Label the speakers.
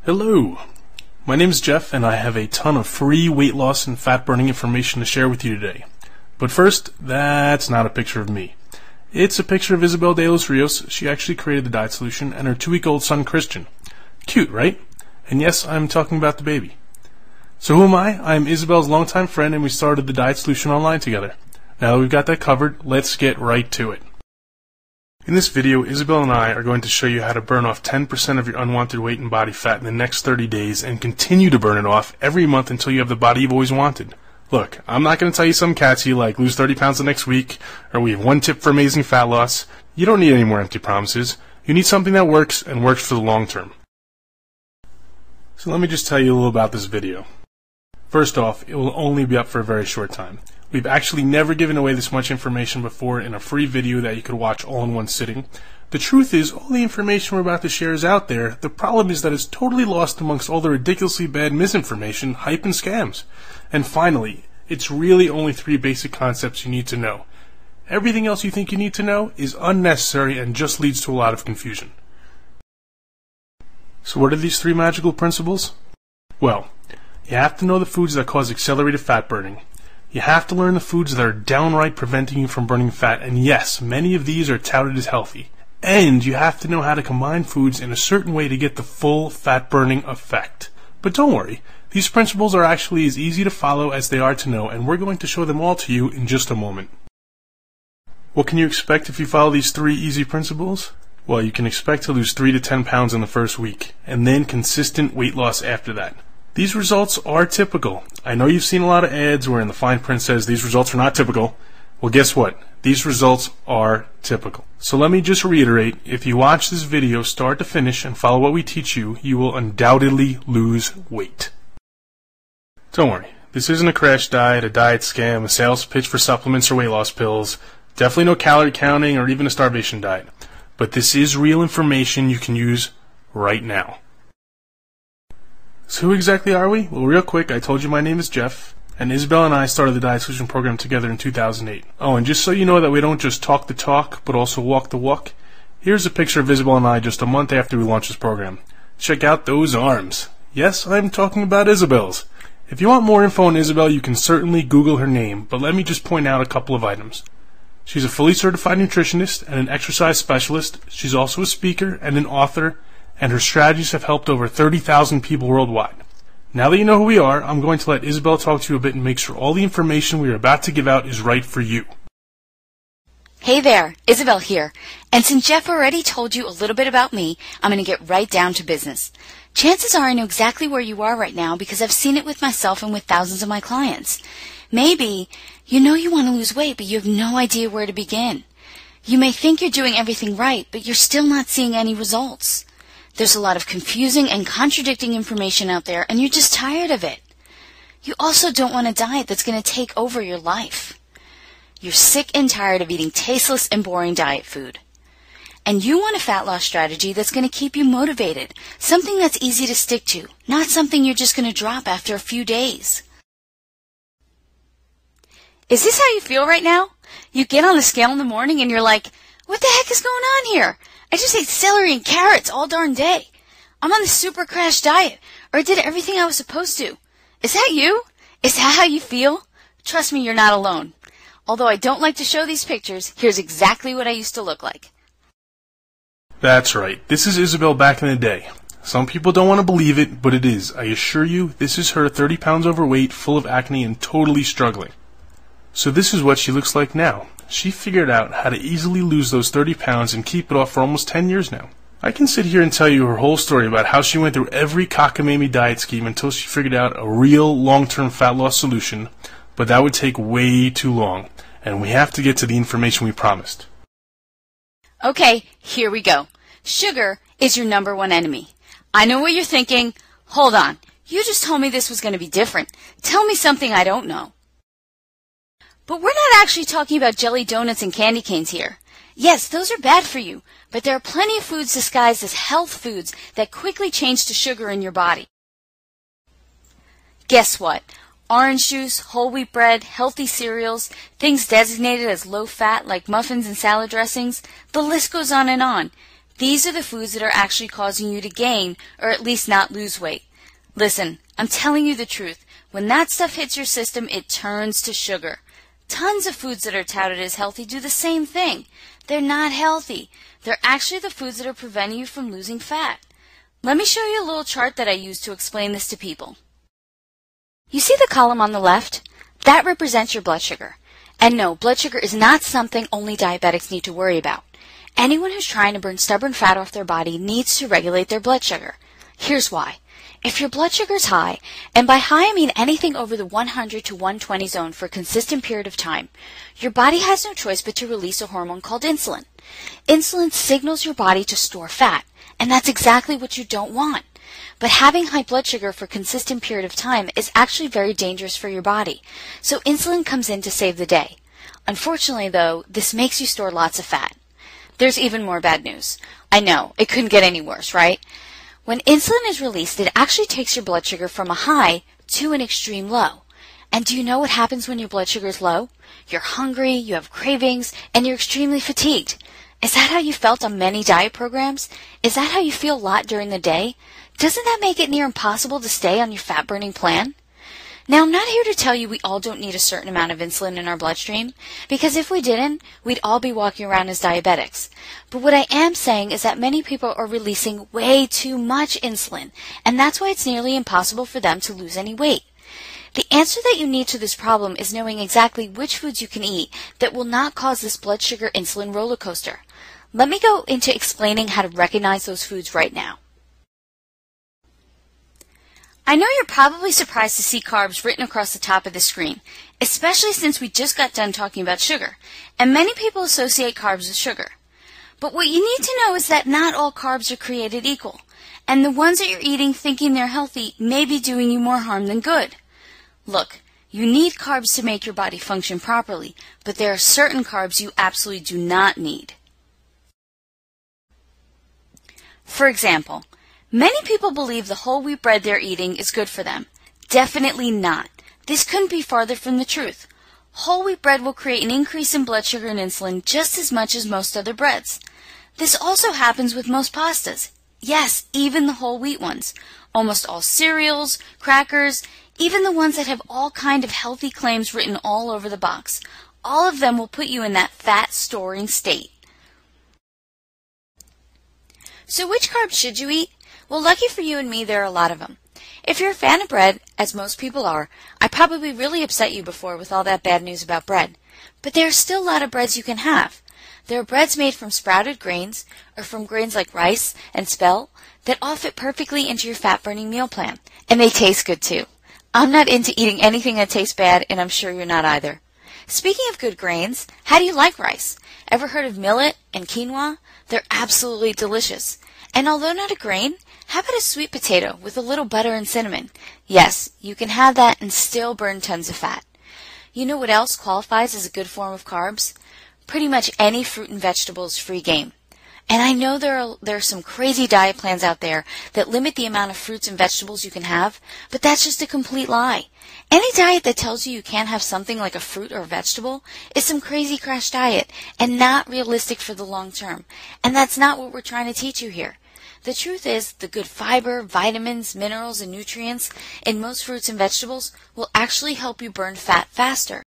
Speaker 1: Hello, my name is Jeff and I have a ton of free weight loss and fat burning information to share with you today. But first, that's not a picture of me. It's a picture of Isabel de los Rios. She actually created the diet solution, and her 2-week-old son Christian. Cute, right? And yes, I'm talking about the baby. So who am I? I'm Isabel's longtime friend and we started the diet solution online together. Now that we've got that covered, let's get right to it. In this video, Isabel and I are going to show you how to burn off 10% of your unwanted weight and body fat in the next 30 days and continue to burn it off every month until you have the body you've always wanted. Look, I'm not going to tell you some catchy like lose 30 pounds the next week, or we have one tip for amazing fat loss. You don't need any more empty promises. You need something that works and works for the long term. So let me just tell you a little about this video. First off, it will only be up for a very short time. We've actually never given away this much information before in a free video that you could watch all in one sitting. The truth is, all the information we're about to share is out there. The problem is that it's totally lost amongst all the ridiculously bad misinformation, hype, and scams. And finally, it's really only 3 basic concepts you need to know. Everything else you think you need to know is unnecessary and just leads to a lot of confusion. So what are these 3 magical principles? Well, you have to know the foods that cause accelerated fat burning. You have to learn the foods that are downright preventing you from burning fat, and yes, many of these are touted as healthy. And you have to know how to combine foods in a certain way to get the full fat burning effect. But don't worry, these principles are actually as easy to follow as they are to know, and we're going to show them all to you in just a moment. What can you expect if you follow these 3 easy principles? Well, you can expect to lose 3 to 10 pounds in the first week, and then consistent weight loss after that. These results are typical. I know you've seen a lot of ads where in the fine print says these results are not typical. Well, guess what? These results are typical. So let me just reiterate, if you watch this video start to finish and follow what we teach you, you will undoubtedly lose weight. Don't worry, this isn't a crash diet, a diet scam, a sales pitch for supplements or weight loss pills, definitely no calorie counting or even a starvation diet. But this is real information you can use right now. So who exactly are we? Well, real quick, I told you my name is Jeff, and Isabel and I started the Diet Solution program together in 2008. Oh, and just so you know that we don't just talk the talk, but also walk the walk, here's a picture of Isabel and I just a month after we launched this program. Check out those arms. Yes, I'm talking about Isabel's. If you want more info on Isabel, you can certainly Google her name, but let me just point out a couple of items. She's a fully certified nutritionist and an exercise specialist. She's also a speaker and an author, and her strategies have helped over 30,000 people worldwide. Now that you know who we are, I'm going to let Isabel talk to you a bit and make sure all the information we are about to give out is right for you.
Speaker 2: Hey there, Isabel here. And since Jeff already told you a little bit about me, I'm going to get right down to business. Chances are I know exactly where you are right now because I've seen it with myself and with thousands of my clients. Maybe you know you want to lose weight, but you have no idea where to begin. You may think you're doing everything right, but you're still not seeing any results. There's a lot of confusing and contradicting information out there, and you're just tired of it. You also don't want a diet that's going to take over your life. You're sick and tired of eating tasteless and boring diet food. And you want a fat loss strategy that's going to keep you motivated, something that's easy to stick to, not something you're just going to drop after a few days. Is this how you feel right now? You get on the scale in the morning and you're like, what the heck is going on here? I just ate celery and carrots all darn day. I'm on the super crash diet, or I did everything I was supposed to. Is that you? Is that how you feel? Trust me, you're not alone. Although I don't like to show these pictures, here's exactly what I used to look like.
Speaker 1: That's right. This is Isabel back in the day. Some people don't want to believe it, but it is. I assure you, this is her 30 pounds overweight, full of acne, and totally struggling. So this is what she looks like now. She figured out how to easily lose those 30 pounds and keep it off for almost 10 years now. I can sit here and tell you her whole story about how she went through every cockamamie diet scheme until she figured out a real long-term fat loss solution, but that would take way too long, and we have to get to the information we promised.
Speaker 2: Okay, here we go. Sugar is your #1 enemy. I know what you're thinking. Hold on. You just told me this was going to be different. Tell me something I don't know. But we're not actually talking about jelly donuts and candy canes here. Yes, those are bad for you, but there are plenty of foods disguised as health foods that quickly change to sugar in your body. Guess what? Orange juice, whole wheat bread, healthy cereals, things designated as low fat like muffins and salad dressings, the list goes on and on. These are the foods that are actually causing you to gain, or at least not lose weight. Listen, I'm telling you the truth. When that stuff hits your system, it turns to sugar. Tons of foods that are touted as healthy do the same thing. They're not healthy. They're actually the foods that are preventing you from losing fat. Let me show you a little chart that I use to explain this to people. You see the column on the left? That represents your blood sugar. And no, blood sugar is not something only diabetics need to worry about. Anyone who's trying to burn stubborn fat off their body needs to regulate their blood sugar. Here's why. If your blood sugar is high, and by high I mean anything over the 100 to 120 zone for a consistent period of time, your body has no choice but to release a hormone called insulin. Insulin signals your body to store fat, and that's exactly what you don't want. But having high blood sugar for a consistent period of time is actually very dangerous for your body, so insulin comes in to save the day. Unfortunately, though, this makes you store lots of fat. There's even more bad news. I know, it couldn't get any worse, right? When insulin is released, it actually takes your blood sugar from a high to an extreme low. And do you know what happens when your blood sugar is low? You're hungry, you have cravings, and you're extremely fatigued. Is that how you felt on many diet programs? Is that how you feel a lot during the day? Doesn't that make it near impossible to stay on your fat-burning plan? Now, I'm not here to tell you we all don't need a certain amount of insulin in our bloodstream, because if we didn't, we'd all be walking around as diabetics. But what I am saying is that many people are releasing way too much insulin, and that's why it's nearly impossible for them to lose any weight. The answer that you need to this problem is knowing exactly which foods you can eat that will not cause this blood sugar insulin roller coaster. Let me go into explaining how to recognize those foods right now. I know you're probably surprised to see carbs written across the top of the screen, especially since we just got done talking about sugar, and many people associate carbs with sugar. But what you need to know is that not all carbs are created equal, and the ones that you're eating thinking they're healthy may be doing you more harm than good. Look, you need carbs to make your body function properly, but there are certain carbs you absolutely do not need. For example, many people believe the whole wheat bread they're eating is good for them. Definitely not. This couldn't be farther from the truth. Whole wheat bread will create an increase in blood sugar and insulin just as much as most other breads. This also happens with most pastas. Yes, even the whole wheat ones. Almost all cereals, crackers, even the ones that have all kind of healthy claims written all over the box. All of them will put you in that fat storing state. So which carbs should you eat? Well, lucky for you and me, there are a lot of them. If you're a fan of bread, as most people are, I probably really upset you before with all that bad news about bread. But there are still a lot of breads you can have. There are breads made from sprouted grains, or from grains like rice and spelt, that all fit perfectly into your fat-burning meal plan. And they taste good, too. I'm not into eating anything that tastes bad, and I'm sure you're not either. Speaking of good grains, how do you like rice? Ever heard of millet and quinoa? They're absolutely delicious. And although not a grain, how about a sweet potato with a little butter and cinnamon? Yes, you can have that and still burn tons of fat. You know what else qualifies as a good form of carbs? Pretty much any fruit and vegetable is free game. And I know there are some crazy diet plans out there that limit the amount of fruits and vegetables you can have, but that's just a complete lie. Any diet that tells you you can't have something like a fruit or a vegetable is some crazy crash diet and not realistic for the long term. And that's not what we're trying to teach you here. The truth is, the good fiber, vitamins, minerals, and nutrients in most fruits and vegetables will actually help you burn fat faster.